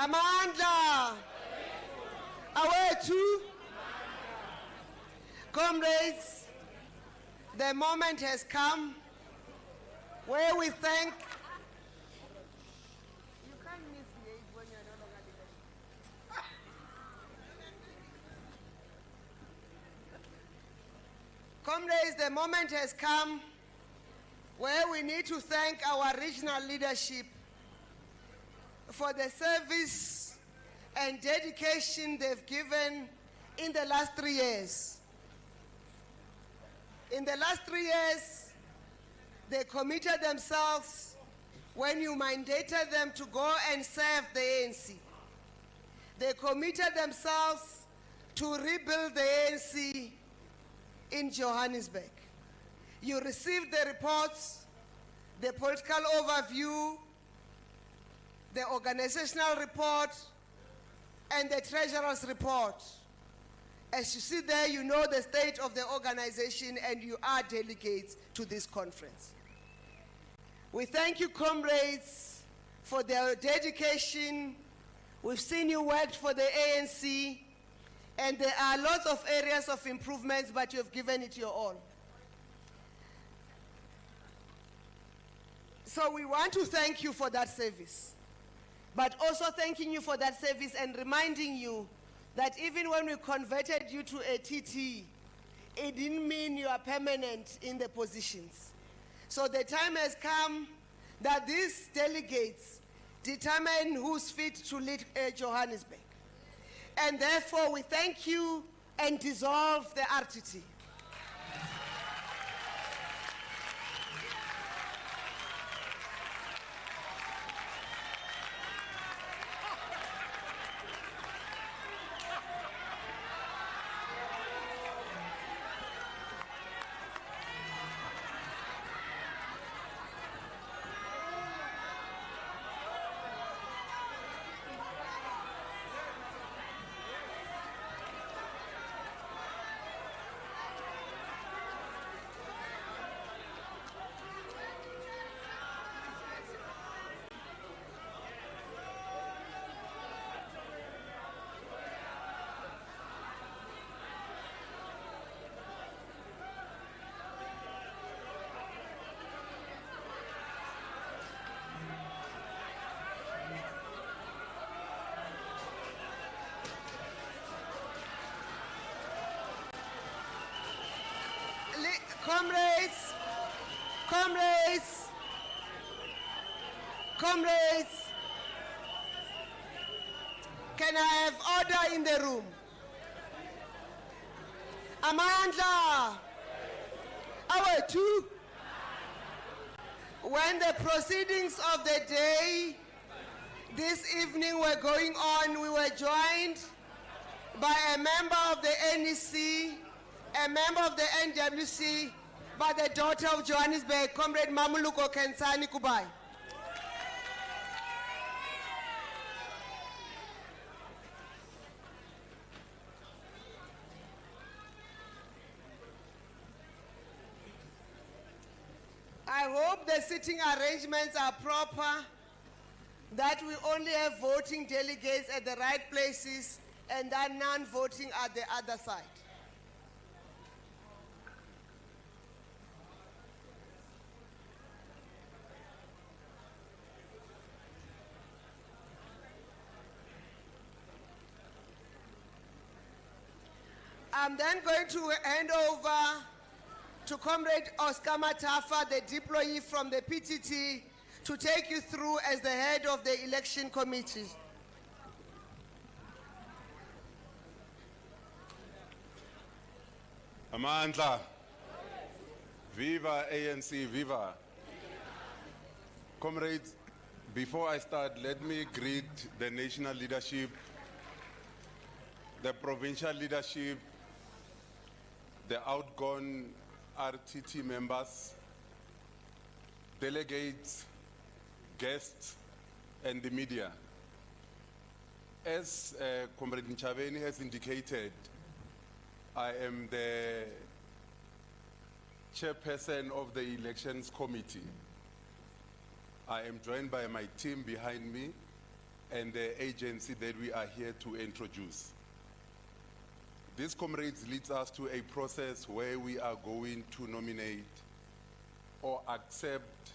Amandla. Awethu. Comrades, the moment has come where we thank. You can't misbehave when you're no longer leadership. Comrades, the moment has come where we need to thank our regional leadership for the service and dedication they've given in the last 3 years. In the last 3 years, they committed themselves when you mandated them to go and serve the ANC. They committed themselves to rebuild the ANC in Johannesburg. You received the reports, the political overview, the organizational report, and the treasurer's report. As you see there, you know the state of the organization and you are delegates to this conference. We thank you, comrades, for their dedication. We've seen you work for the ANC, and there are lots of areas of improvements, but you've given it your all. So we want to thank you for that service, but also thanking you for that service and reminding you that even when we converted you to a TT, it didn't mean you are permanent in the positions. So the time has come that these delegates determine who's fit to lead Johannesburg. And therefore we thank you and dissolve the RTT. Comrades, can I have order in the room? Amandla, awethu. When the proceedings of the day this evening were going on, we were joined by a member of the NEC, a member of the NWC, by the daughter of Johannesburg, Comrade Mamuluko Kensani Kubai. I hope the sitting arrangements are proper, that we only have voting delegates at the right places and that non-voting at the other side. I'm then going to hand over to Comrade Oscar Matafa, the deployee from the PTT, to take you through as the head of the election committee. Amandla, viva ANC, viva. Comrades, before I start, let me greet the national leadership, the provincial leadership, the outgone RTT members, delegates, guests, and the media. As Comrade Nchaveni has indicated, I am the chairperson of the elections committee. I am joined by my team behind me, and the agency that we are here to introduce. This, comrades, leads us to a process where we are going to nominate or accept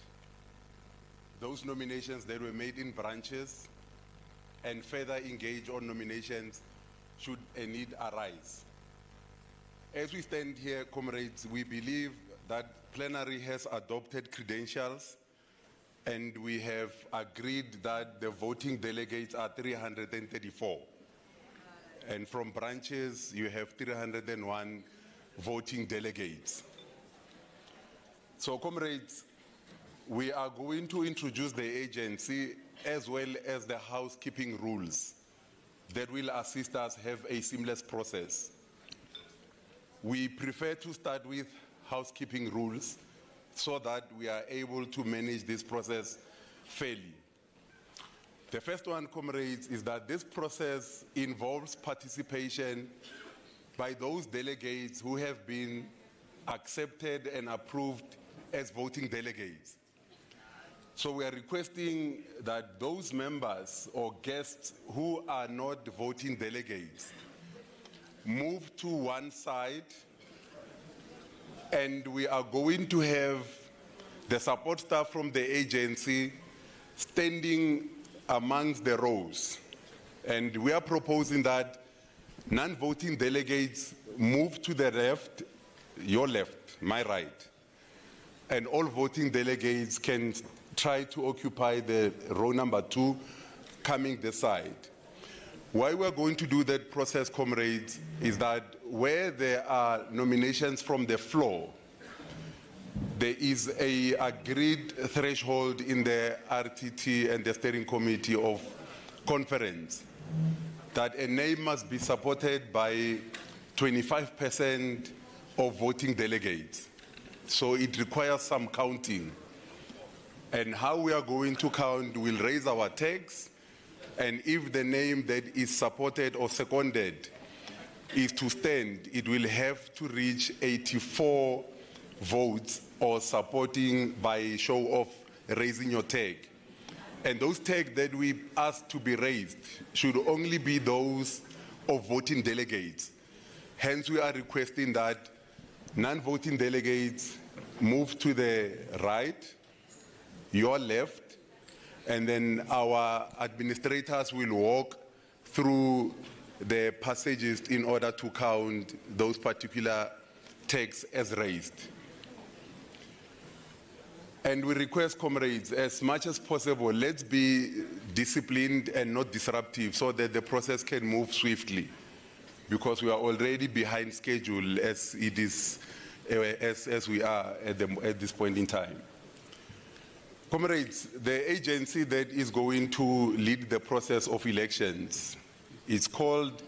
those nominations that were made in branches and further engage on nominations should a need arise. As we stand here, comrades, we believe that plenary has adopted credentials and we have agreed that the voting delegates are 334. And from branches, you have 301 voting delegates. So, comrades, we are going to introduce the agency as well as the housekeeping rules that will assist us have a seamless process. We prefer to start with housekeeping rules so that we are able to manage this process fairly. The first one, comrades, is that this process involves participation by those delegates who have been accepted and approved as voting delegates. So we are requesting that those members or guests who are not voting delegates move to one side, and we are going to have the support staff from the agency standing amongst the rows. And we are proposing that non-voting delegates move to the left, your left, my right, and all voting delegates can try to occupy the row number 2, coming this side. Why we're going to do that process, comrades, is that where there are nominations from the floor, there is a agreed threshold in the RTT and the steering committee of conference that a name must be supported by 25% of voting delegates. So it requires some counting. And how we are going to count, we'll raise our tags, and if the name that is supported or seconded is to stand, it will have to reach 84 votes or supporting by show of raising your tag. And those tags that we ask to be raised should only be those of voting delegates. Hence, we are requesting that non-voting delegates move to the right, your left, and then our administrators will walk through the passages in order to count those particular tags as raised. And we request, comrades, as much as possible, let's be disciplined and not disruptive so that the process can move swiftly, because we are already behind schedule as it is, as we are at this point in time. Comrades, the agency that is going to lead the process of elections is called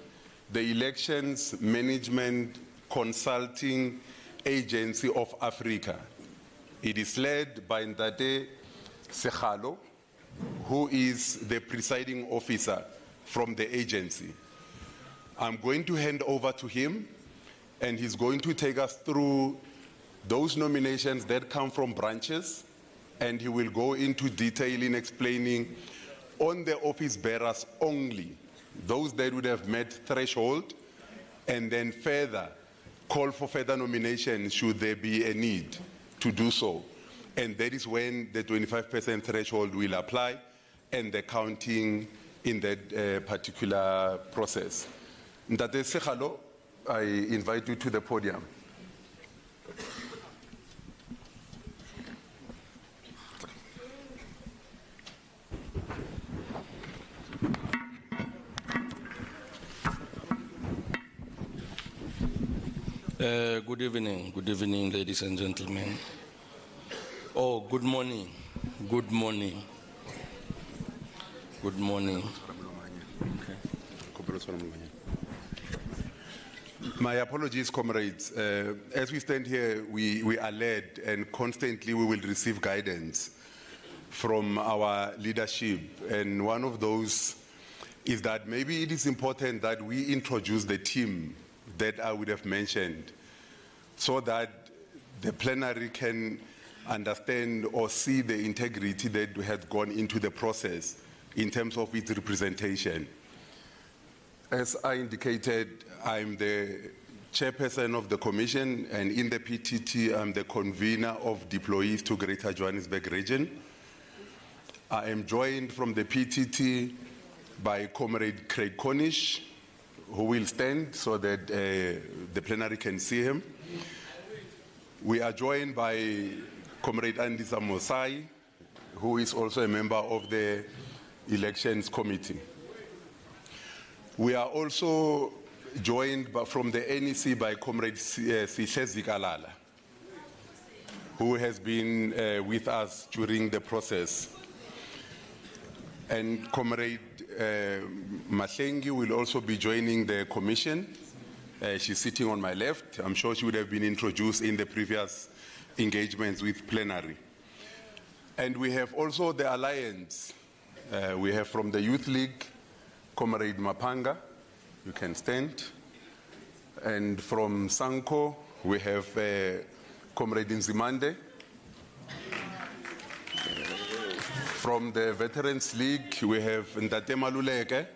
the Elections Management Consulting Agency of Africa. It is led by Ndate Sekhalo, who is the presiding officer from the agency. I'm going to hand over to him, and he's going to take us through those nominations that come from branches, and he will go into detail in explaining on the office bearers only, those that would have met threshold, and then further call for further nominations should there be a need to do so. And that is when the 25% threshold will apply and the counting in that particular process. Ndate Sekhalo, I invite you to the podium. Good evening, ladies and gentlemen. Oh, good morning, good morning, good morning. My apologies, comrades. As we stand here, we are led, and constantly we will receive guidance from our leadership. And one of those is that maybe it is important that we introduce the team that I would have mentioned, so that the plenary can understand or see the integrity that has gone into the process. in terms of its representation. As I indicated, I'm the chairperson of the commission, and in the PTT, I'm the convener of deployees to Greater Johannesburg region. I am joined from the PTT by Comrade Craig Cornish, who will stand so that the plenary can see him. We are joined by Comrade Andisa Mosai, who is also a member of the Elections Committee. We are also joined from the NEC by Comrade Sihle Zikalala, who has been with us during the process. And Comrade Mahlengi will also be joining the commission. She's sitting on my left. I'm sure she would have been introduced in the previous engagements with plenary. And we have also the alliance. We have from the Youth League, Comrade Mapanga, you can stand. And from Sanko, we have Comrade Nzimande. From the Veterans League, we have Ndate Maluleke.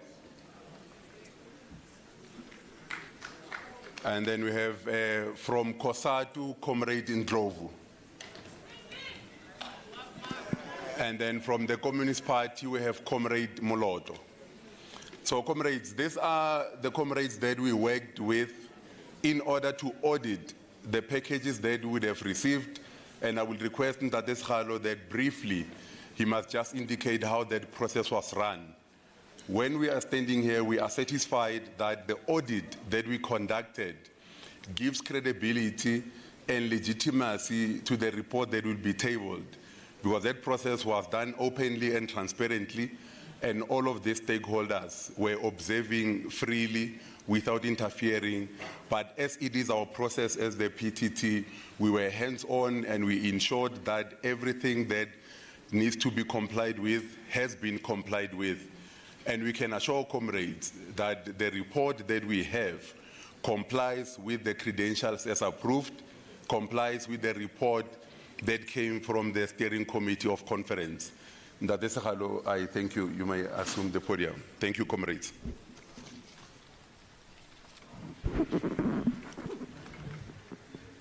And then we have from Kosatu, Comrade Ndlovu. And then from the Communist Party, we have Comrade Moloto. So comrades, these are the comrades that we worked with in order to audit the packages that we would have received. And I will request Ndate Skhalo that briefly, he must just indicate how that process was run. When we are standing here, we are satisfied that the audit that we conducted gives credibility and legitimacy to the report that will be tabled, because that process was done openly and transparently, and all of the stakeholders were observing freely without interfering. But as it is our process as the PTT, we were hands-on and we ensured that everything that needs to be complied with has been complied with. And we can assure comrades that the report that we have complies with the credentials as approved, complies with the report that came from the steering committee of conference. Ndate Skhalo, I thank you. You may assume the podium. Thank you, comrades.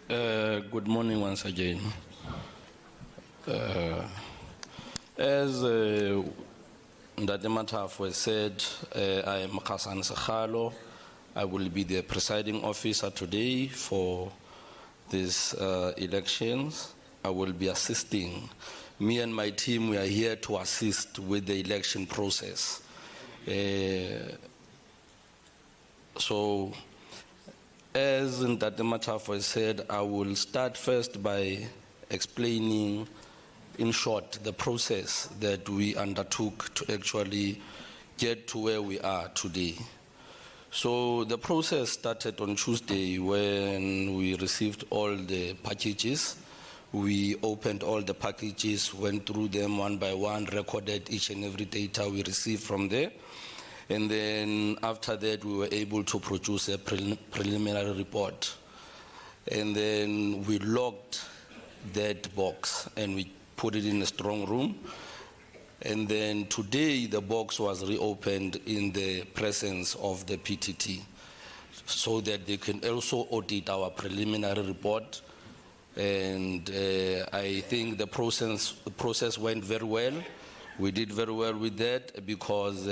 Good morning once again. As Ndate Matafwe said, I am Khasan Skhalo. I will be the presiding officer today for these elections. I will be assisting. Me and my team, we are here to assist with the election process. So, as Ndate Matafwe said, I will start first by explaining in short the process that we undertook to actually get to where we are today. So the process started on Tuesday when we received all the packages. We opened all the packages, went through them one by one, recorded each and every data we received from there. And then after that, we were able to produce a preliminary report. And then we locked that box and we put it in a strong room. And then today, the box was reopened in the presence of the PTT so that they can also audit our preliminary report. And I think the process went very well. We did very well with that because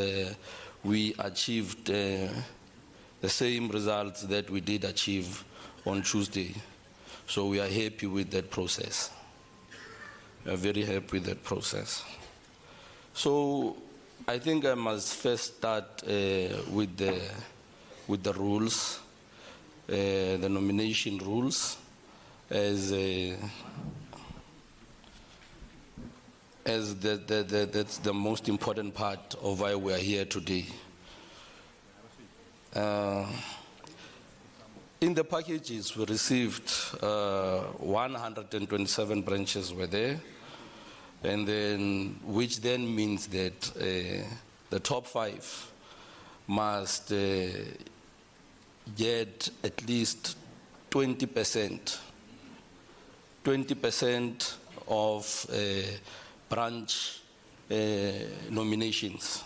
we achieved the same results that we did achieve on Tuesday. So we are happy with that process. We are very happy with that process. So I think I must first start with the rules, the nomination rules, as that's the most important part of why we are here today. In the packages we received, 127 branches were there, and then which then means that the top 5 must get at least 20% of branch nominations.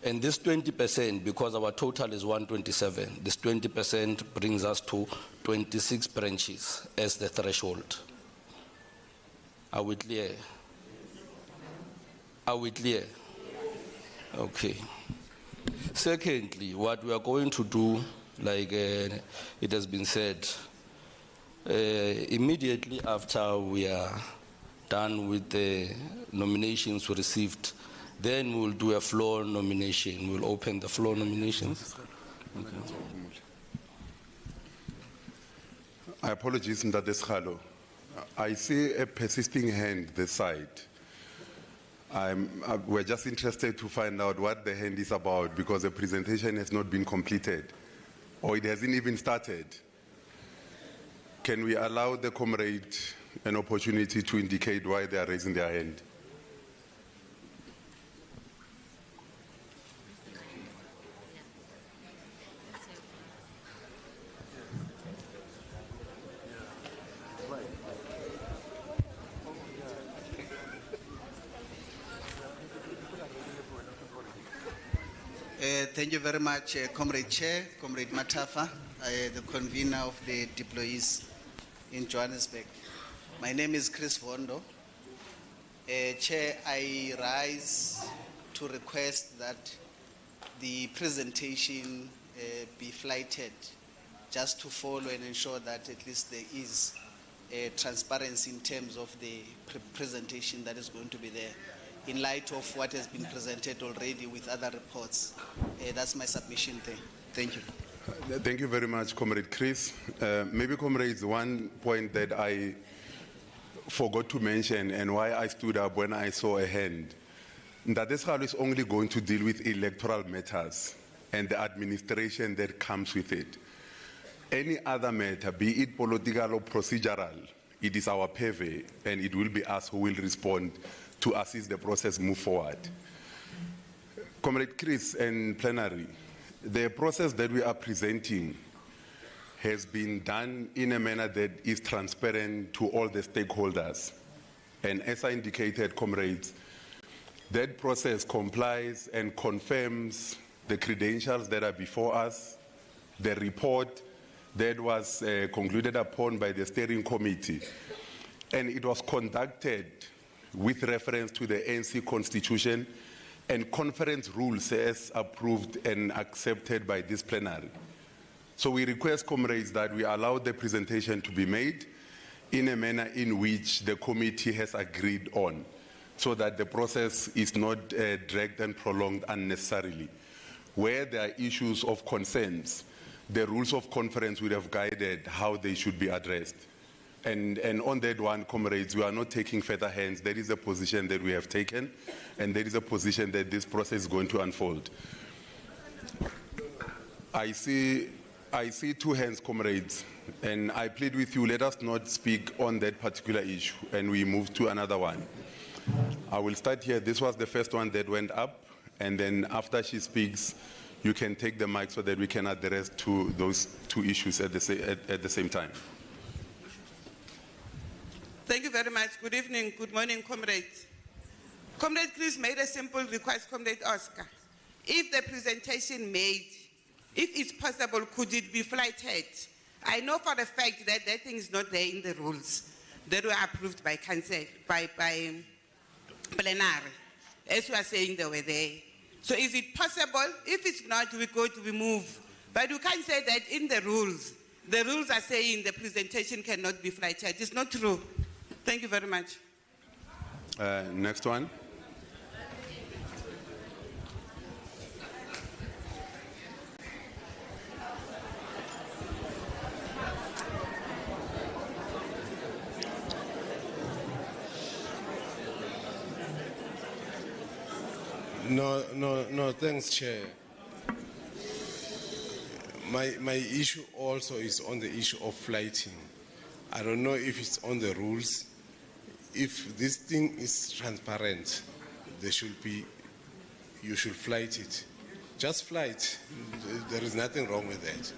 And this 20%, because our total is 127, this 20% brings us to 26 branches as the threshold. Are we clear? Are we clear? Okay. Secondly, what we are going to do, like it has been said, immediately after we are done with the nominations we received, then we'll do a floor nomination. We'll open the floor nominations. Okay. I apologize, Mr. Deschalo. I see a persisting hand this side. We're just interested to find out what the hand is about, because the presentation has not been completed, or it hasn't even started. Can we allow the comrade an opportunity to indicate why they are raising their hand? Thank you very much, Comrade Chair, Comrade Matafa, the convener of the deployees in Johannesburg. My name is Chris Vondo. Chair, I rise to request that the presentation be flighted, just to follow and ensure that at least there is transparency in terms of the presentation that is going to be there, in light of what has been presented already with other reports. That's my submission there. Thank you. Thank you very much, Comrade Chris. Maybe, comrades, one point that I forgot to mention and why I stood up when I saw a hand, that this House is only going to deal with electoral matters and the administration that comes with it. Any other matter, be it political or procedural, it is our purvey, and it will be us who will respond to assist the process move forward. Comrade Chris and plenary, the process that we are presenting has been done in a manner that is transparent to all the stakeholders. And as I indicated, comrades, that process complies and confirms the credentials that are before us, the report that was concluded upon by the steering committee, and it was conducted with reference to the ANC Constitution and conference rules as approved and accepted by this plenary. So we request, comrades, that we allow the presentation to be made in a manner in which the committee has agreed on, so that the process is not dragged and prolonged unnecessarily. Where there are issues of concerns, the rules of conference would have guided how they should be addressed. And on that one, comrades, we are not taking further hands. There is a position that we have taken, and there is a position that this process is going to unfold. I see two hands, comrades, and I plead with you, let us not speak on that particular issue, and we move to another one. I will start here. This was the first one that went up, and then after she speaks, you can take the mic so that we can address those two issues at the same time. Thank you very much. Good evening, good morning, comrades. Comrade Chris made a simple request, Comrade Oscar. If the presentation made, if it's possible, could it be flighted? I know for a fact that that thing is not there in the rules that were approved by council, by plenary, as you are saying they were there. So is it possible? If it's not, we move. But you can't say that in the rules are saying the presentation cannot be flighted. It's not true. Thank you very much. Next one. No, thanks, Chair. My issue also is on the issue of flighting. I don't know if it's on the rules. If this thing is transparent, you should flight it. Just flight. There is nothing wrong with that.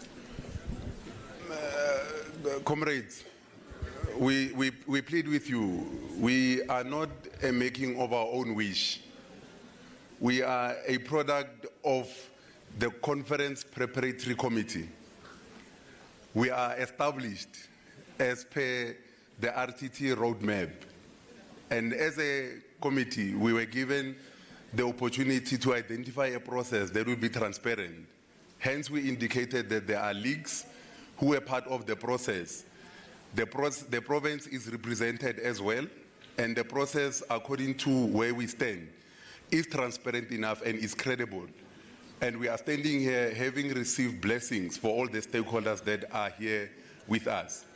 Comrades, we plead with you. We are not a making of our own wish. We are a product of the Conference Preparatory Committee. We are established as per the RTT roadmap. And as a committee, we were given the opportunity to identify a process that will be transparent. Hence, we indicated that there are leagues who were part of the process. The province is represented as well, and the process, according to where we stand, is transparent enough and is credible. And we are standing here having received blessings for all the stakeholders that are here with us.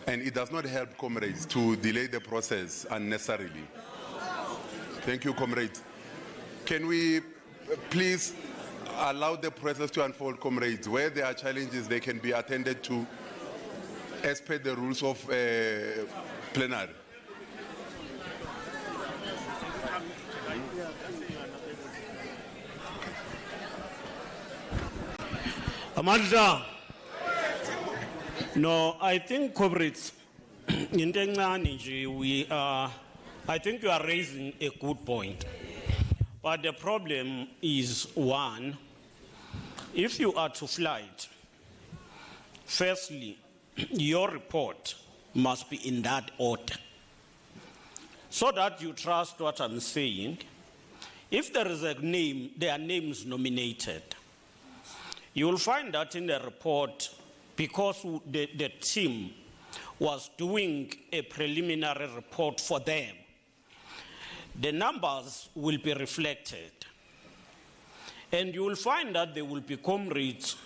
And it does not help, comrades, to delay the process unnecessarily. Thank you, comrades. Can we please allow the process to unfold, comrades? Where there are challenges, they can be attended to as per the rules of plenary. Amandla. No, I think, comrades, in Tengani, I think you are raising a good point. But the problem is, one, if you are to flight, firstly, your report must be in that order. So that you trust what I'm saying. If there is a name, there are names nominated. You will find that in the report, because the team was doing a preliminary report for them, the numbers will be reflected. And you will find that there will be comrades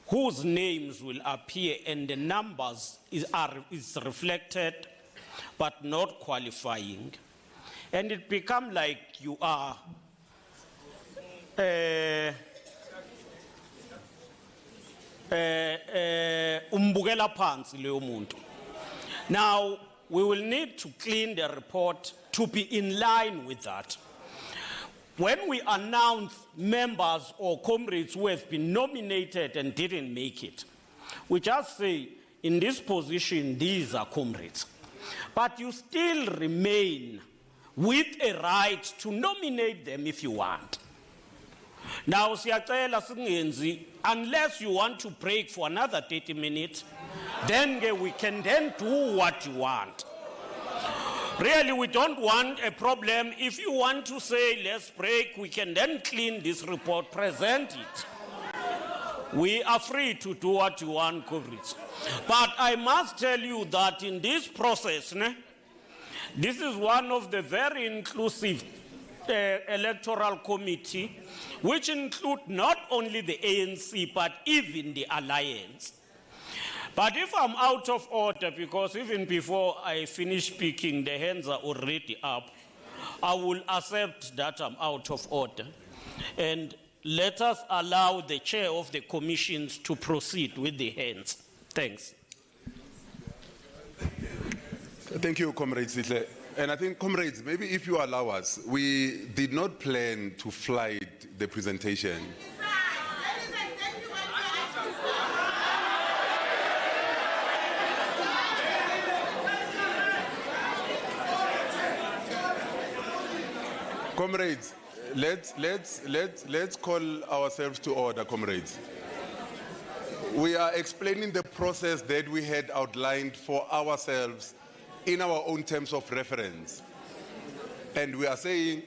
whose names will appear and the numbers is reflected but not qualifying. And it becomes like you are umbukela phansi leyo muntu. Now, we will need to clean the report to be in line with that. When we announce members or comrades who have been nominated and didn't make it, we just say, in this position, these are comrades. But you still remain with a right to nominate them if you want. Now, unless you want to break for another 30 minutes, then we can then do what you want. Really, we don't want a problem. If you want to say, let's break, we can then clean this report, present it. We are free to do what you want, comrades. But I must tell you that in this process, this is one of the very inclusive electoral committee, which include not only the ANC, but even the alliance. But if I'm out of order, because even before I finish speaking, the hands are already up, I will accept that I'm out of order. And let us allow the chair of the commissions to proceed with the hands. Thanks. Thank you, comrades. And I think, comrades, maybe if you allow us, we did not plan to flight the presentation. Comrades, let's call ourselves to order, comrades. We are explaining the process that we had outlined for ourselves in our own terms of reference. And we are saying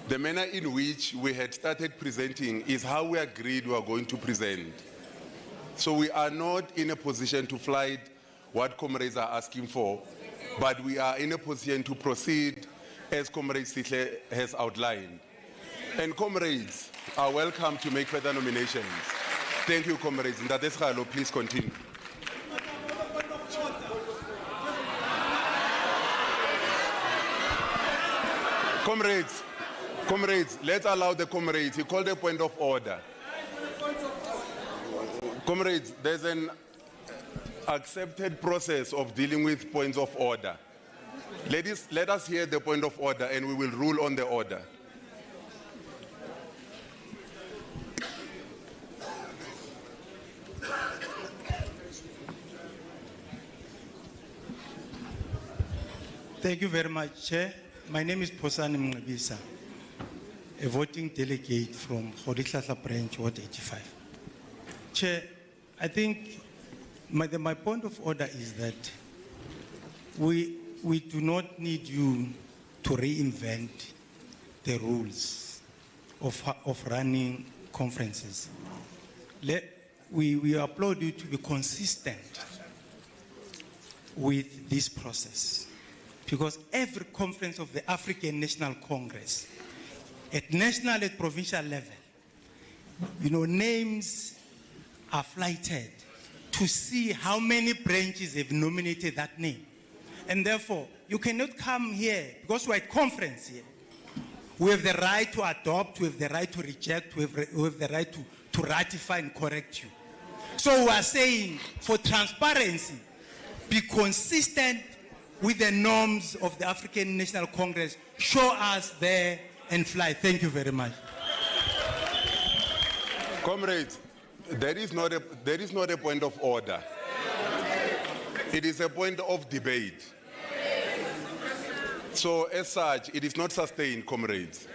the manner in which we had started presenting is how we agreed we are going to present. So we are not in a position to flight what comrades are asking for, but we are in a position to proceed as Comrade Sihle has outlined. And comrades are welcome to make further nominations. Thank you, comrades. Ndate Skhalo, please continue. Comrades, let's allow the comrades. He called a point of order. Comrades, there's an accepted process of dealing with points of order. Let us hear the point of order and we will rule on the order. Thank you very much, Chair. My name is Posani Mngabisa, a voting delegate from Khodihlahla branch, Ward 85. Chair, I think my point of order is that we do not need you to reinvent the rules of running conferences. We applaud you to be consistent with this process, because every conference of the African National Congress, at national and provincial level, names are flighted to see how many branches have nominated that name. And therefore, you cannot come here, because we're at conference here. We have the right to adopt, we have the right to reject, we have the right to ratify and correct you. So we are saying, for transparency, be consistent with the norms of the African National Congress. Show us there and fly. Thank you very much. Comrades, there is not a point of order. It is a point of debate. So as such, it is not sustained, comrades.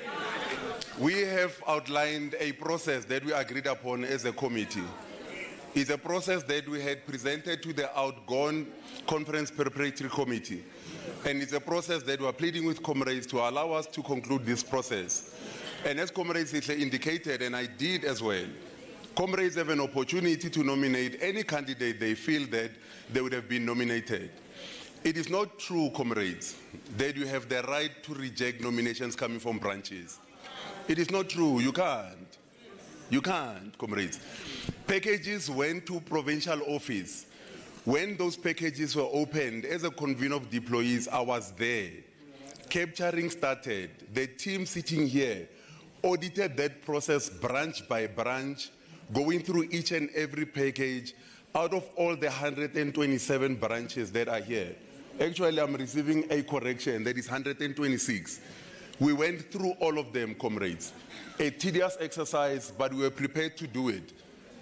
We have outlined a process that we agreed upon as a committee. It's a process that we had presented to the outgone Conference Preparatory Committee. And it's a process that we are pleading with comrades to allow us to conclude this process. And as comrades indicated, and I did as well, comrades have an opportunity to nominate any candidate they feel that they would have been nominated. It is not true, comrades, that you have the right to reject nominations coming from branches. It is not true. You can't. You can't, comrades. Packages went to provincial office. When those packages were opened, as a convener of deployees, I was there. Capturing started. The team sitting here audited that process branch by branch, going through each and every package out of all the 127 branches that are here. Actually, I'm receiving a correction, that is 126. We went through all of them, comrades. A tedious exercise, but we were prepared to do it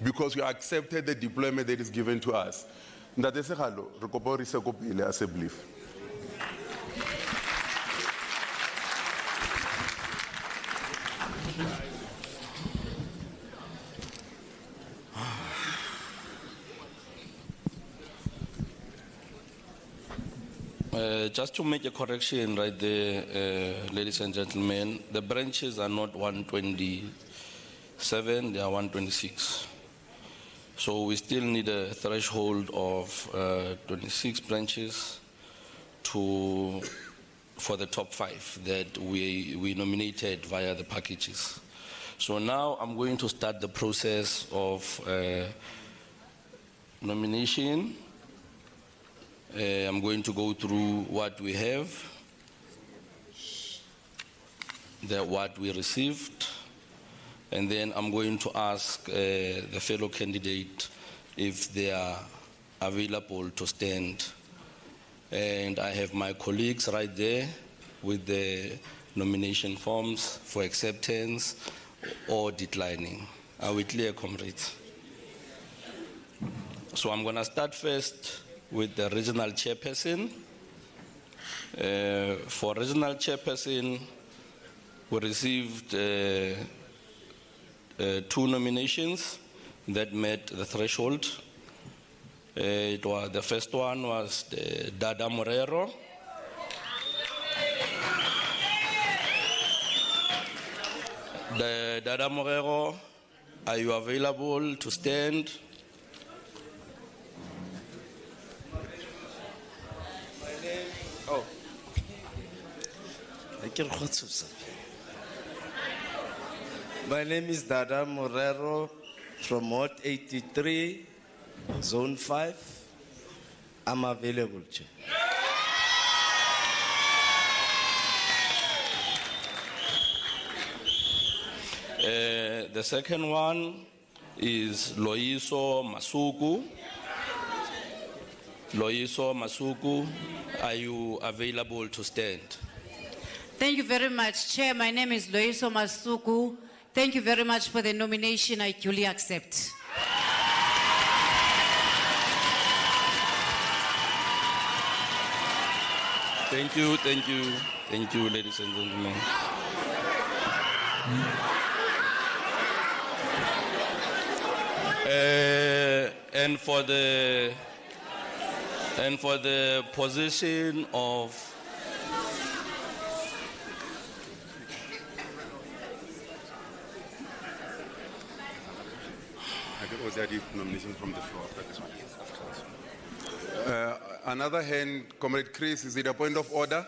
because we accepted the deployment that is given to us. Ntate Sekgalo, re kopa hore se ko pele as a belief. Just to make a correction right there, ladies and gentlemen, the branches are not 127, they are 126. So we still need a threshold of 26 branches for the top 5 that we nominated via the packages. So now I'm going to start the process of nomination. I'm going to go through what we have, what we received, and then I'm going to ask the fellow candidate if they are available to stand. And I have my colleagues right there with the nomination forms for acceptance or declining. Are we clear, comrades? So I'm going to start first with the regional chairperson. For regional chairperson, we received 2 nominations that met the threshold. The first one was Dada Morero. Dada Morero, are you available to stand? My name is Dada Morero from Ward 83, Zone 5. I'm available, Chair. The second one is Loyiso Masuku. Loyiso Masuku, are you available to stand? Thank you very much, Chair. My name is Loyiso Masuku. Thank you very much for the nomination. I duly accept. Thank you, ladies and gentlemen. And for the position of I can also give nomination from the floor after this one. Another hand, Comrade Chris, is it a point of order?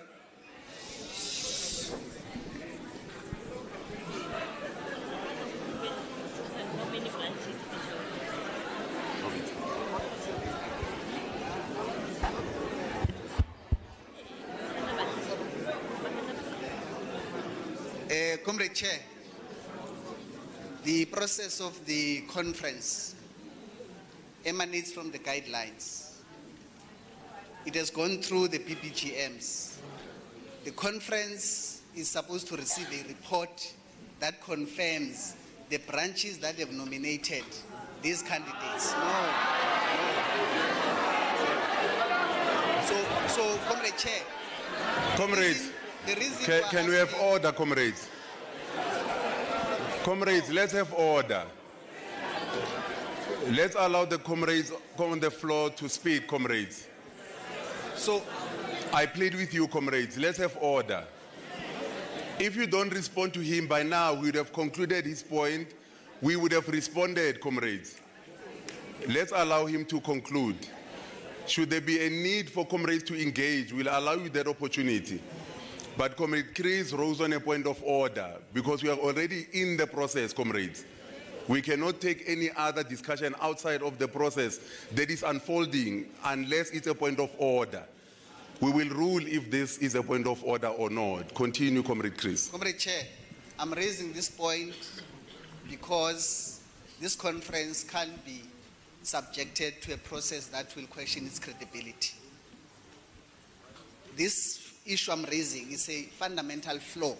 Comrade Chair, the process of the conference emanates from the guidelines. It has gone through the PPGMs. The conference is supposed to receive a report that confirms the branches that have nominated these candidates. No. So, Comrade Chair. Comrades, can we have order, comrades? Comrades, let's have order. Let's allow the comrades on the floor to speak, comrades. So, I plead with you, comrades, let's have order. If you don't respond to him by now, we would have concluded his point. We would have responded, comrades. Let's allow him to conclude. Should there be a need for comrades to engage, we'll allow you that opportunity. But Comrade Chris rose on a point of order because we are already in the process, comrades. We cannot take any other discussion outside of the process that is unfolding unless it's a point of order. We will rule if this is a point of order or not. Continue, Comrade Chris. Comrade Chair, I'm raising this point because this conference can't be subjected to a process that will question its credibility. This issue I'm raising is a fundamental flaw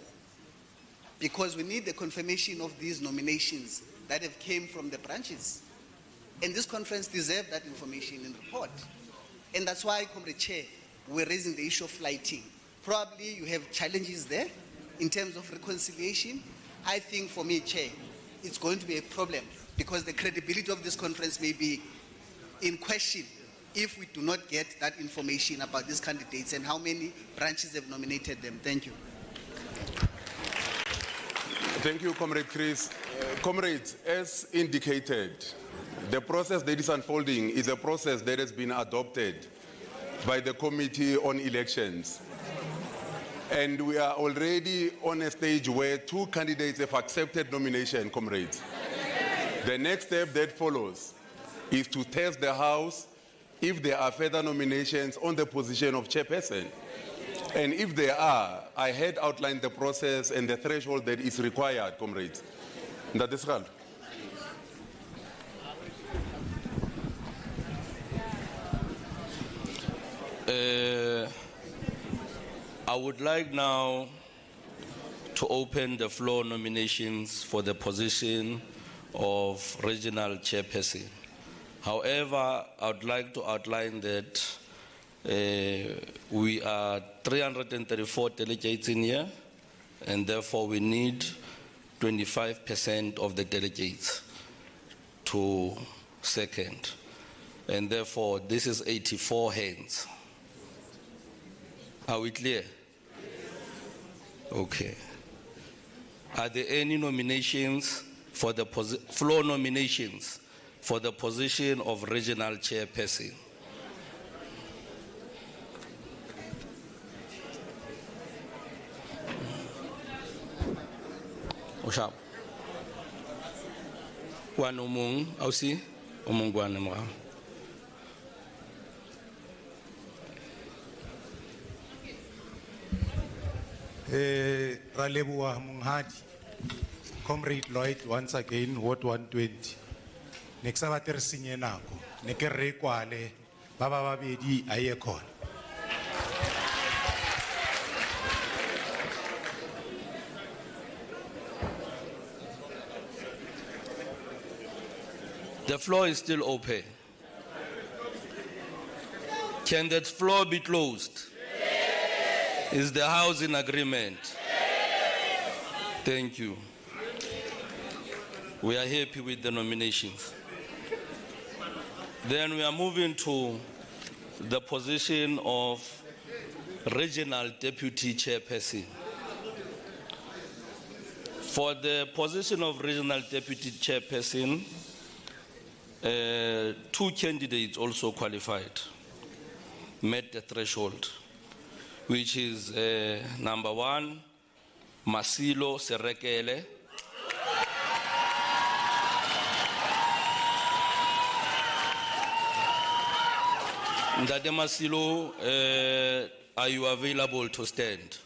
because we need the confirmation of these nominations that have came from the branches. And this conference deserves that information in the report. And that's why, Comrade Chair, we're raising the issue of flighting. Probably you have challenges there in terms of reconciliation. I think for me, Chair, it's going to be a problem because the credibility of this conference may be in question if we do not get that information about these candidates and how many branches have nominated them. Thank you. Thank you, Comrade Chris. Comrades, as indicated, the process that is unfolding is a process that has been adopted by the Committee on Elections. And we are already on a stage where 2 candidates have accepted nomination, comrades. The next step that follows is to test the House if there are further nominations on the position of chairperson. And if there are, I had outlined the process and the threshold that is required, comrades. That is all. I would like now to open the floor nominations for the position of regional chairperson. However, I would like to outline that we are 334 delegates in here, and therefore we need 25% of the delegates to second. And therefore, this is 84 hands. Are we clear? Okay. Are there any nominations for the floor nominations for the position of regional chairperson? Oshap. Wan umung ausi umung gwan mo. Ralebuwa Munghadi, Comrade Lloyd, once again, Ward 120. Nexabater Sinyenako, Nekere Kwale, Baba Babedi Ayekon. The floor is still open. Can that floor be closed? Is the House in agreement? Thank you. We are happy with the nominations. Then we are moving to the position of Regional Deputy Chairperson. For the position of Regional Deputy Chairperson, 2 candidates also qualified, met the threshold, which is number 1, Masilo Serekele. Ndade Masilo, are you available to stand?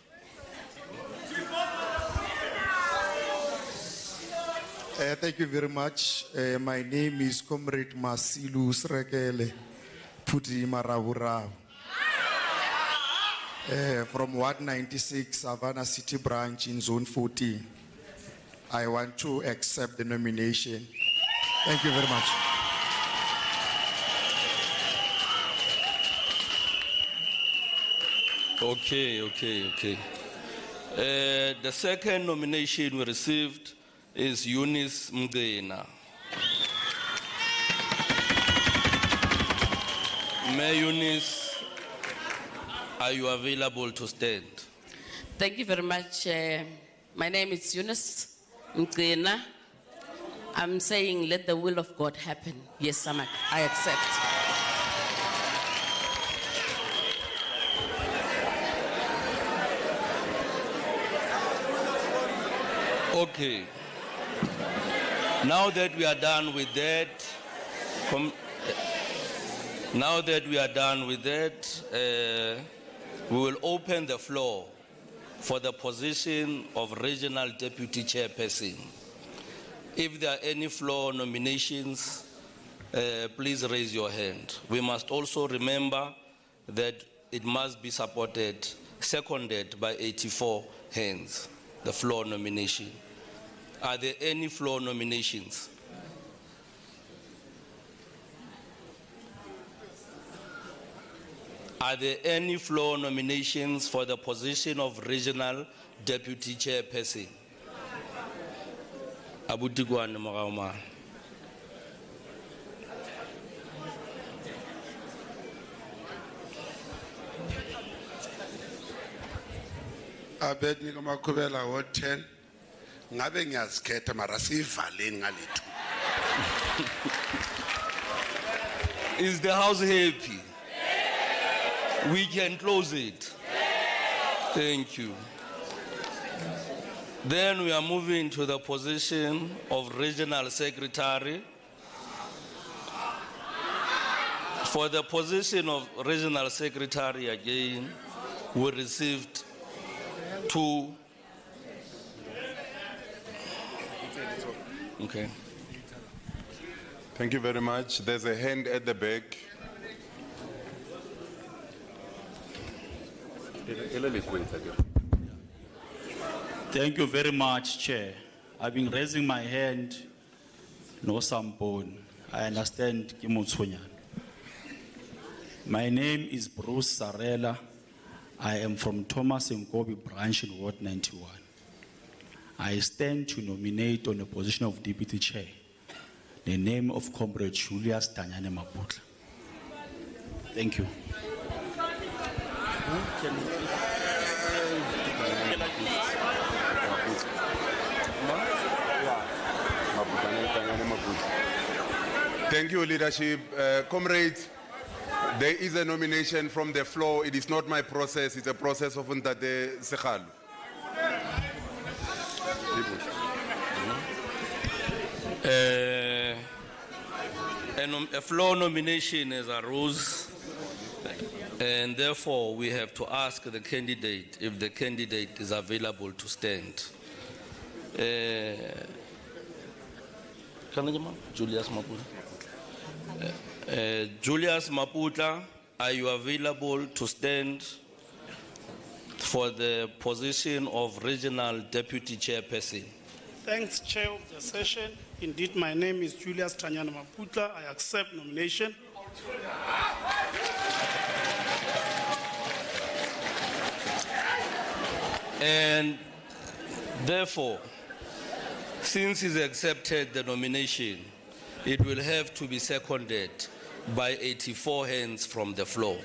Thank you very much. My name is Comrade Masilu Srekele Puti Maravurao. From Ward 96, Savannah City Branch in Zone 14. I want to accept the nomination. Thank you very much. Okay. The second nomination we received is Eunice Mgena. May Eunice, are you available to stand? Thank you very much. My name is Eunice Mgena. I'm saying let the will of God happen. Yes, I accept. Okay. Now that we are done with that, we will open the floor for the position of Regional Deputy Chairperson. If there are any floor nominations, please raise your hand. We must also remember that it must be seconded by 84 hands, the floor nomination. Are there any floor nominations? Are there any floor nominations for the position of Regional Deputy Chairperson? Abutigwan Marauma. Abednego Makubela Ward 10. Ngabe ngiyazikhetha mara sivaleni ngalithu. Is the House happy? We can close it. Thank you. Then we are moving to the position of Regional Secretary. For the position of Regional Secretary again, we received 2. Okay. Thank you very much. There's a hand at the back. Thank you very much, Chair. I've been raising my hand, no sampone. I understand Kimutsунyan. My name is Bruce Sarela. I am from Thomas Nkobi branch in Ward 91. I stand to nominate on the position of Deputy Chair the name of Comrade Julius Tanyane Maputla. Thank you. Thank you, leadership. Comrades, there is a nomination from the floor. It is not my process. It's a process of Ntate Sekhalu. A floor nomination is arose, and therefore we have to ask the candidate if the candidate is available to stand. Julius Maputla. Julius Maputla, are you available to stand for the position of Regional Deputy Chairperson? Thanks, Chair of the session. Indeed, my name is Julius Tanyane Maputla. I accept nomination. And therefore, since he's accepted the nomination, it will have to be seconded by 84 hands from the floor.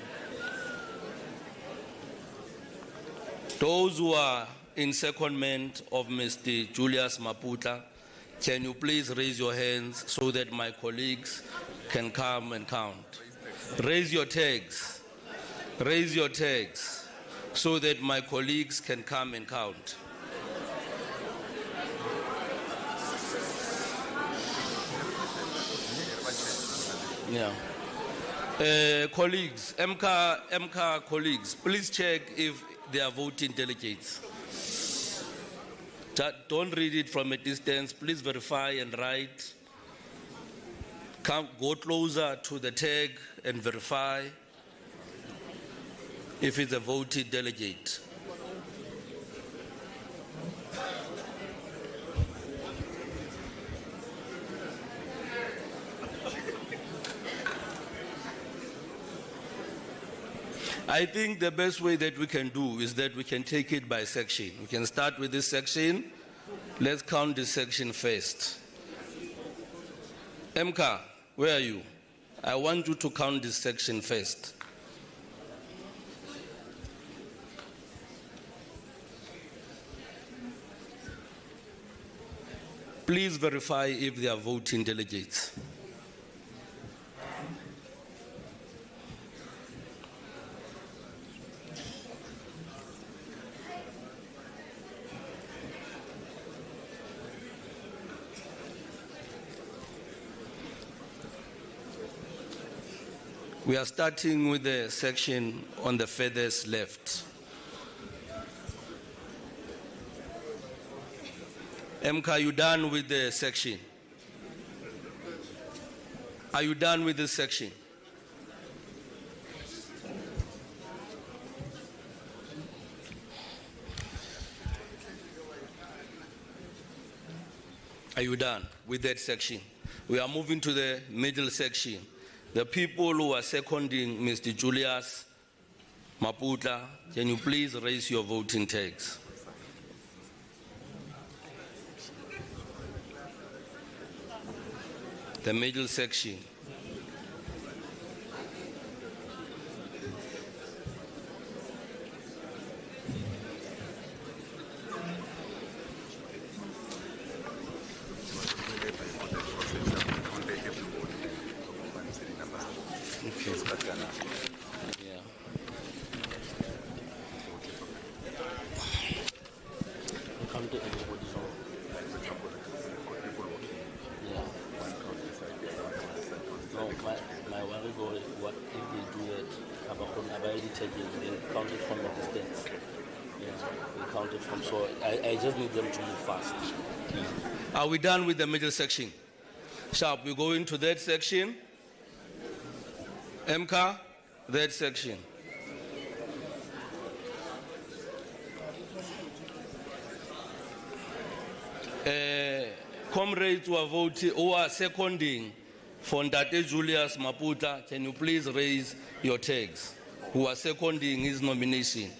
Those who are in secondment of Mr. Julius Maputla, can you please raise your hands so that my colleagues can come and count? Raise your tags. Raise your tags so that my colleagues can come and count. Yeah. Colleagues, MCA colleagues, please check if they are voting delegates. Don't read it from a distance. Please verify and write. Go closer to the tag and verify if it's a voted delegate. I think the best way that we can do is that we can take it by section. We can start with this section. Let's count this section first. MCA, where are you? I want you to count this section first. Please verify if they are voting delegates. We are starting with the section on the furthest left. MCA, are you done with the section? Are you done with this section? Are you done with that section? We are moving to the middle section. The people who are seconding Mr. Julius Maputla, can you please raise your voting tags? The middle section. I just need them to move fast. Are we done with the middle section? Sharp, we go into that section. MCA, that section. Comrades who are voting, who are seconding for Ndate Julius Maputla, can you please raise your tags? Who are seconding his nomination?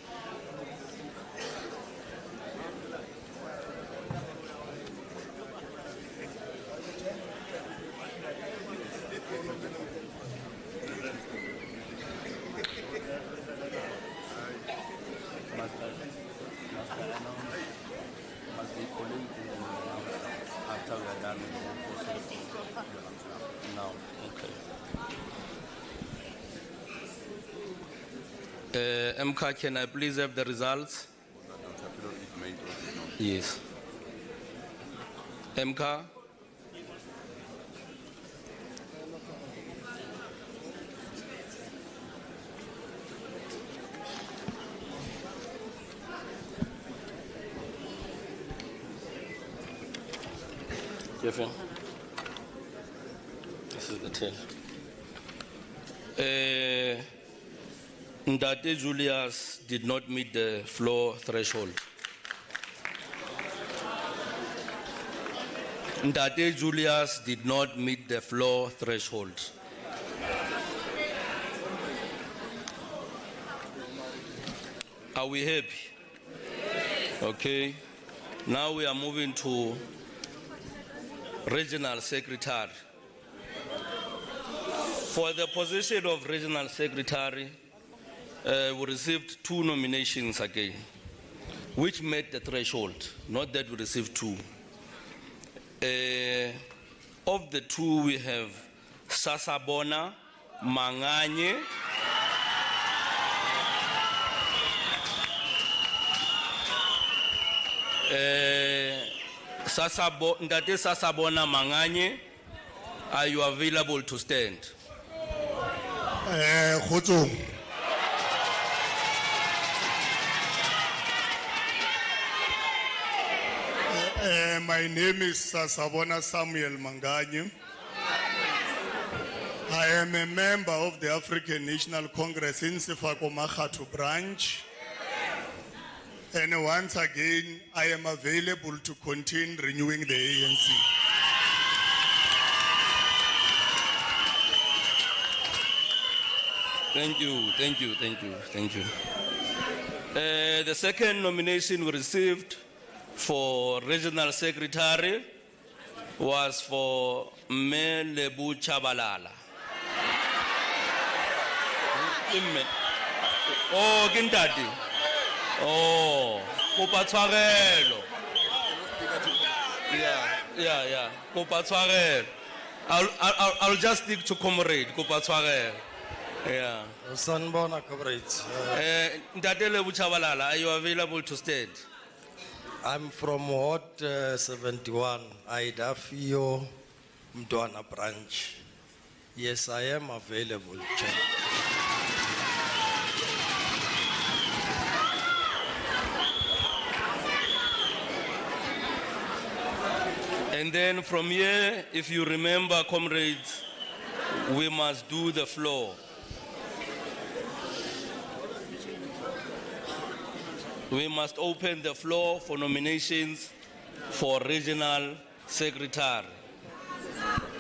MCA, can I please have the results? Yes. MCA? Jeffrey? This is the 10. Ndate Julius did not meet the floor threshold. Ndate Julius did not meet the floor threshold. Are we happy? Okay. Now we are moving to Regional Secretary. For the position of Regional Secretary, we received 2 nominations again, which met the threshold, not that we received 2. Of the 2, we have Sasabona Manganye, Ndate Sasabona Manganye, are you available to stand? Kgotsong. My name is Sasabona Samuel Manganye. I am a member of the African National Congress in Sefako Makhatho branch. And once again, I am available to continue renewing the ANC. Thank you, thank you, thank you, thank you. The second nomination we received for Regional Secretary was for Melebu Chabalala. Oh, Gintati. Oh, Kopatwarelo. Yeah. Kopatwarelo. I'll just stick to comrade, Kopatwarelo. Yeah. Sanbona, comrades. Ndate Lebu Chabalala, are you available to stand? I'm from Ward 71, Aidafio Mdwana branch. Yes, I am available, Chair. And then from here, if you remember, comrades, we must do the floor. We must open the floor for nominations for Regional Secretary.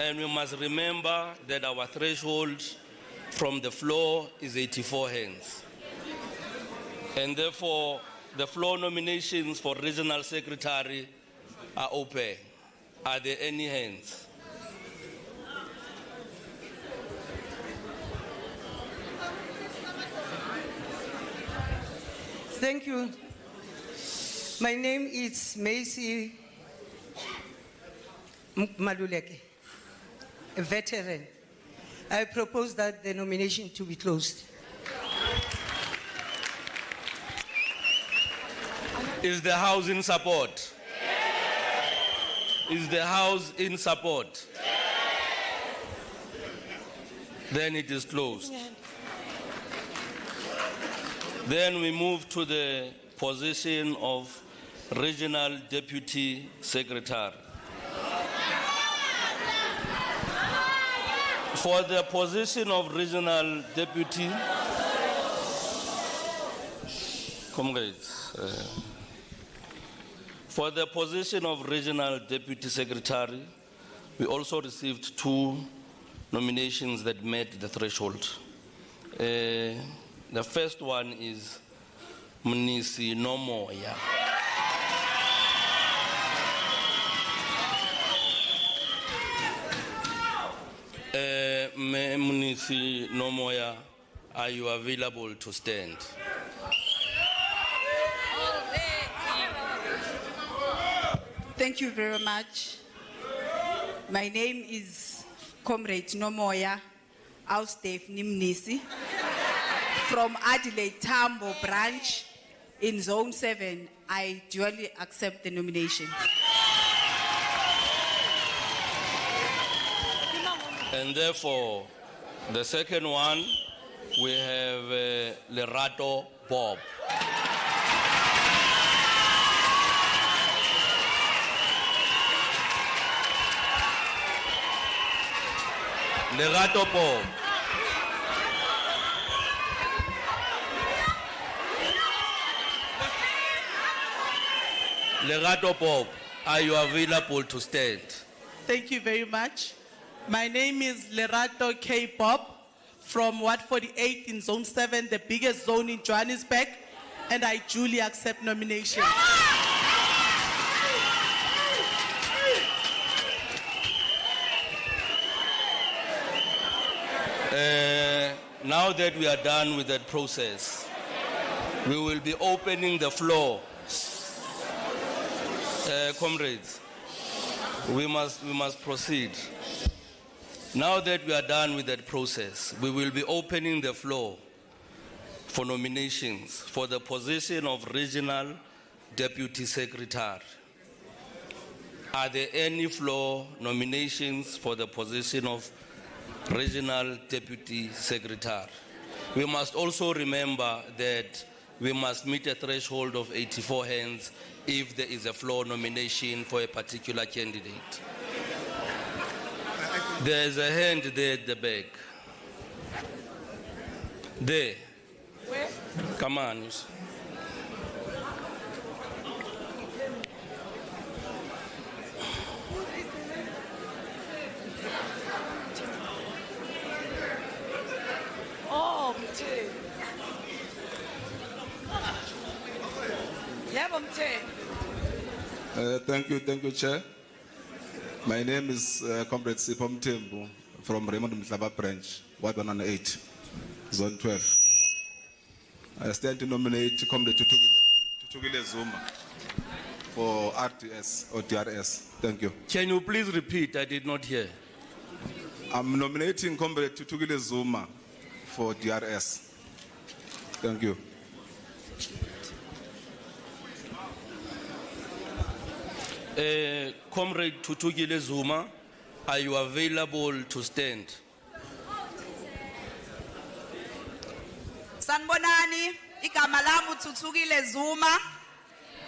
And we must remember that our threshold from the floor is 84 hands. And therefore, the floor nominations for Regional Secretary are open. Are there any hands? Thank you. My name is Macy Maluleke, a veteran. I propose that the nomination to be closed. Is the House in support? Is the House in support? Then it is closed. Then we move to the position of Regional Deputy Secretary. For the position of Regional Deputy, comrades, for the position of Regional Deputy Secretary, we also received 2 nominations that met the threshold. The first one is Mnisi Nomoya. Mnisi Nomoya, are you available to stand? Thank you very much. My name is Comrade Nomoya Ausdave Nimnisi from Adelaide Tambo branch in Zone 7. I duly accept the nomination. And therefore, the second one, we have Lerato Bob. Lerato Bob. Lerato Bob, are you available to stand? Thank you very much. My name is Lerato K. Bob from Ward 48 in Zone 7, the biggest zone in Johannesburg. and I duly accept nomination. Now that we are done with that process, we will be opening the floor. Comrades, we must proceed. Now that we are done with that process, we will be opening the floor for nominations for the position of Regional Deputy Secretary. Are there any floor nominations for the position of Regional Deputy Secretary? We must also remember that we must meet a threshold of 84 hands if there is a floor nomination for a particular candidate. There is a hand there at the back. There. Where? Come on. Oh, Mthe. Yebo, Mthe. Thank you, Chair. My name is Comrade Sipho Mthembu from Raymond Mhlaba branch, Ward 108, Zone 12. I stand to nominate Comrade Tutugile Zuma for RTS or DRS. Thank you. Can you please repeat? I did not hear. I'm nominating Comrade Tutugile Zuma for DRS. Thank you. Comrade Tutugile Zuma, are you available to stand? Sanbonani, igama lami Thuthukile Zuma,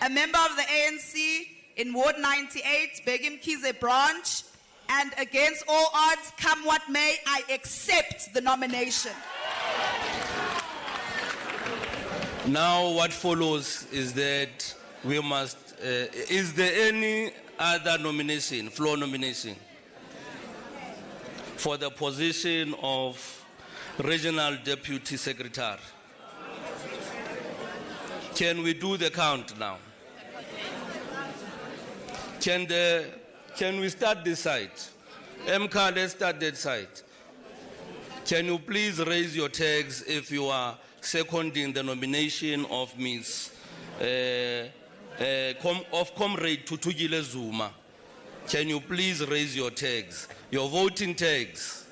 a member of the ANC in Ward 98, Begum Kize branch, and against all odds, come what may, I accept the nomination. Now what follows is that we must, is there any other nomination, floor nomination, for the position of Regional Deputy Secretary? Can we do the count now? Can we start this side? MK, let's start that side. Can you please raise your tags if you are seconding the nomination of Comrade Tutugile Zuma? Can you please raise your tags, your voting tags?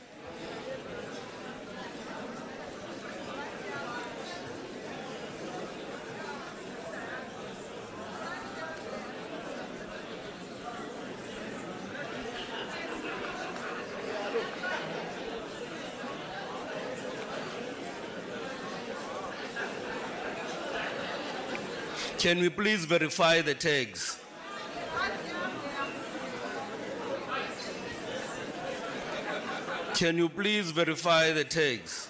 Can we please verify the tags? Can you please verify the tags?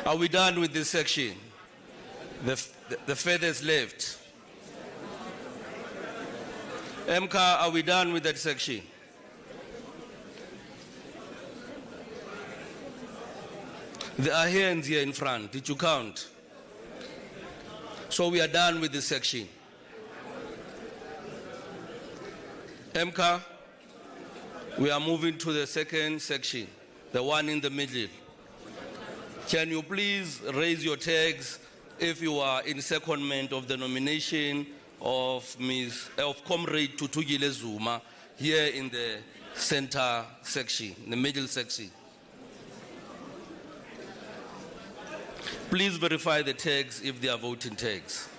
Are we done with this section? The furthest left. MK, are we done with that section? There are hands here in front. Did you count? So we are done with this section. MK, we are moving to the second section, the one in the middle. Can you please raise your tags if you are in secondment of the nomination of Comrade Tutugile Zuma here in the center section, the middle section? Please verify the tags if they are voting tags.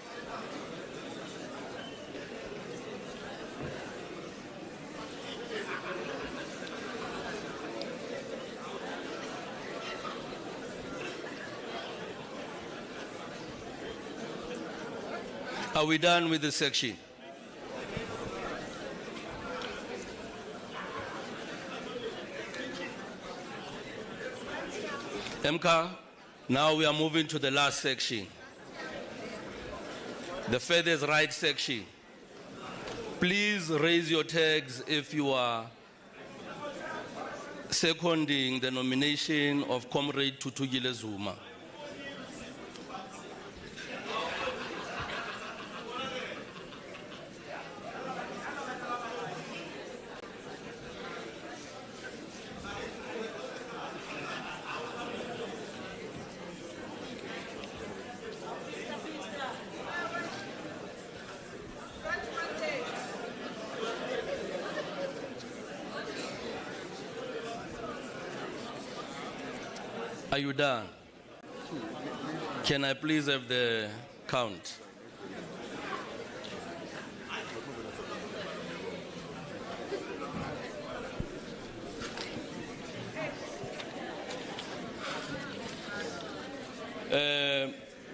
Are we done with the section? MK? Now we are moving to the last section, the furthest right section. Please raise your tags if you are seconding the nomination of Comrade Tutugile Zuma. Are you done? Can I please have the count?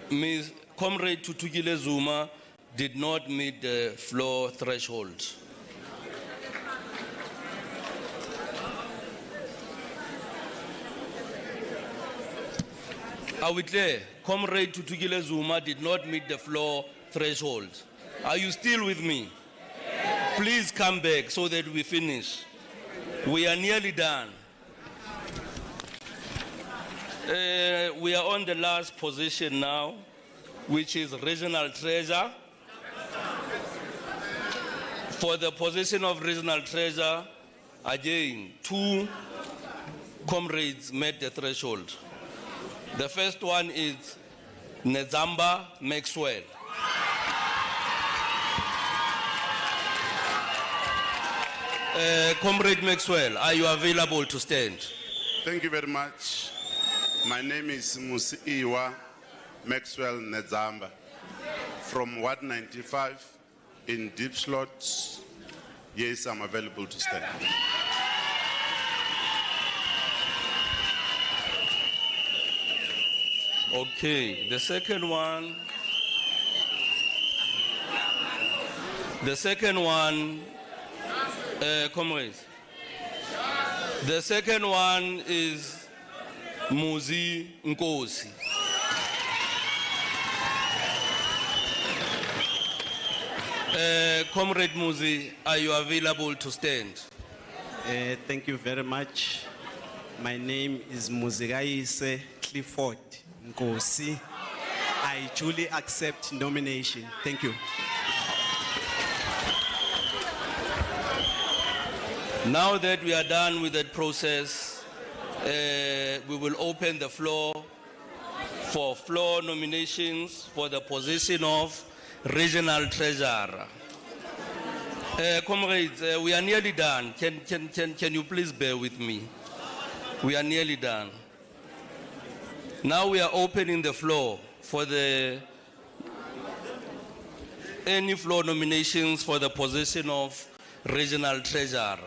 Ms. Comrade Tutugile Zuma did not meet the floor threshold. Are we clear? Comrade Tutugile Zuma did not meet the floor threshold. Are you still with me? Please come back so that we finish. We are nearly done. We are on the last position now, which is regional treasurer. For the position of regional treasurer, again, 2 comrades met the threshold. The first one is Nezamba Maxwell. Comrade Maxwell, are you available to stand? Thank you very much. My name is Musiiwa Maxwell Nezamba from Ward 95 in Deep Slots. Yes, I'm available to stand. Okay, the second one, comrades, the second one is Muzi Nkosi. Comrade Muzi, are you available to stand? Thank you very much. My name is Muziraise Clifford Nkosi. I duly accept nomination. Thank you. Now that we are done with that process, we will open the floor for floor nominations for the position of regional treasurer. Comrades, we are nearly done. Can you please bear with me? We are nearly done. Now we are opening the floor for any floor nominations for the position of regional treasurer.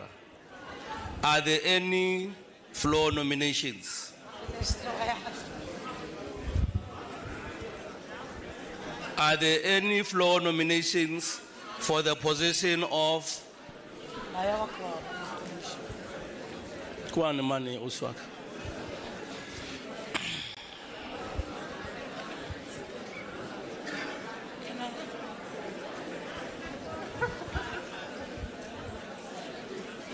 Are there any floor nominations? Are there any floor nominations for the position of Kwanimani Uswaka?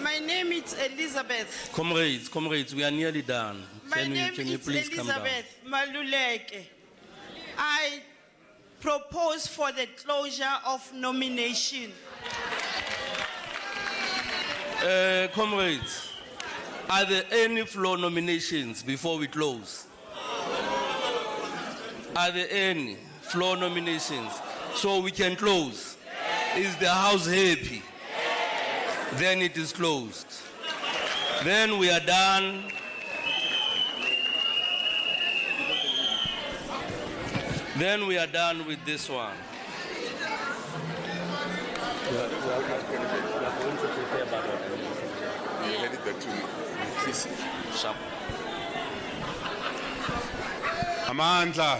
My name is Elizabeth. Comrades, we are nearly done. Can you please come down? Elizabeth Maluleke. I propose for the closure of nomination. Comrades, are there any floor nominations before we close? Are there any floor nominations? So we can close. Is the House happy? Then it is closed. Then we are done. Then we are done with this one. Amandla.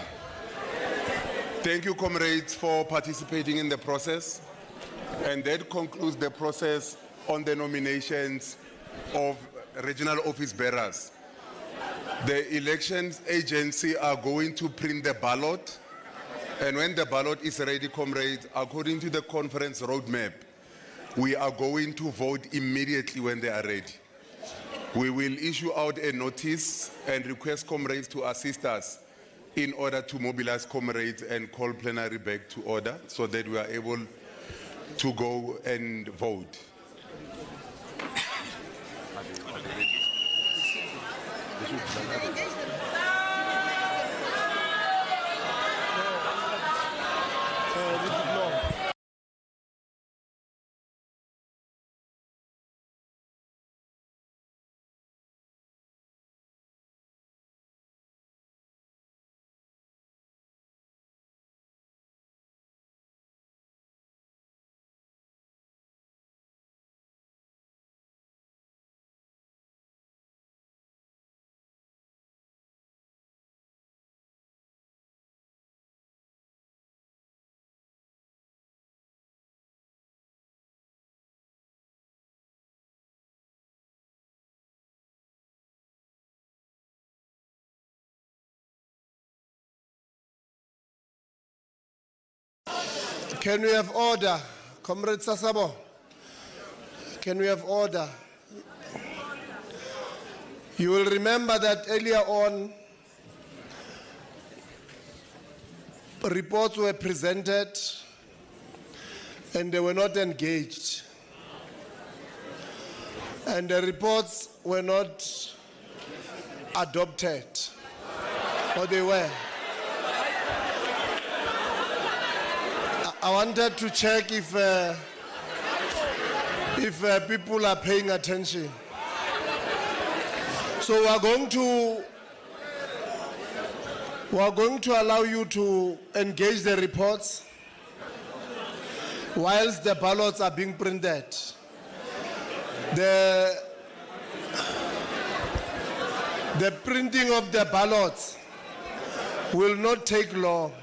Thank you, comrades, for participating in the process. And that concludes the process on the nominations of regional office bearers. The elections agency are going to print the ballot. And when the ballot is ready, comrades, according to the conference roadmap, we are going to vote immediately when they are ready. We will issue out a notice and request comrades to assist us in order to mobilize comrades and call plenary back to order so that we are able to go and vote. Can we have order? Comrade Sasabo, can we have order? You will remember that earlier on, reports were presented and they were not engaged. And the reports were not adopted, or they were. I wanted to check if people are paying attention. So we are going to allow you to engage the reports whilst the ballots are being printed. The printing of the ballots will not take long.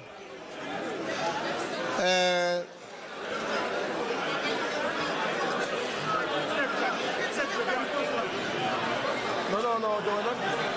No, they were not.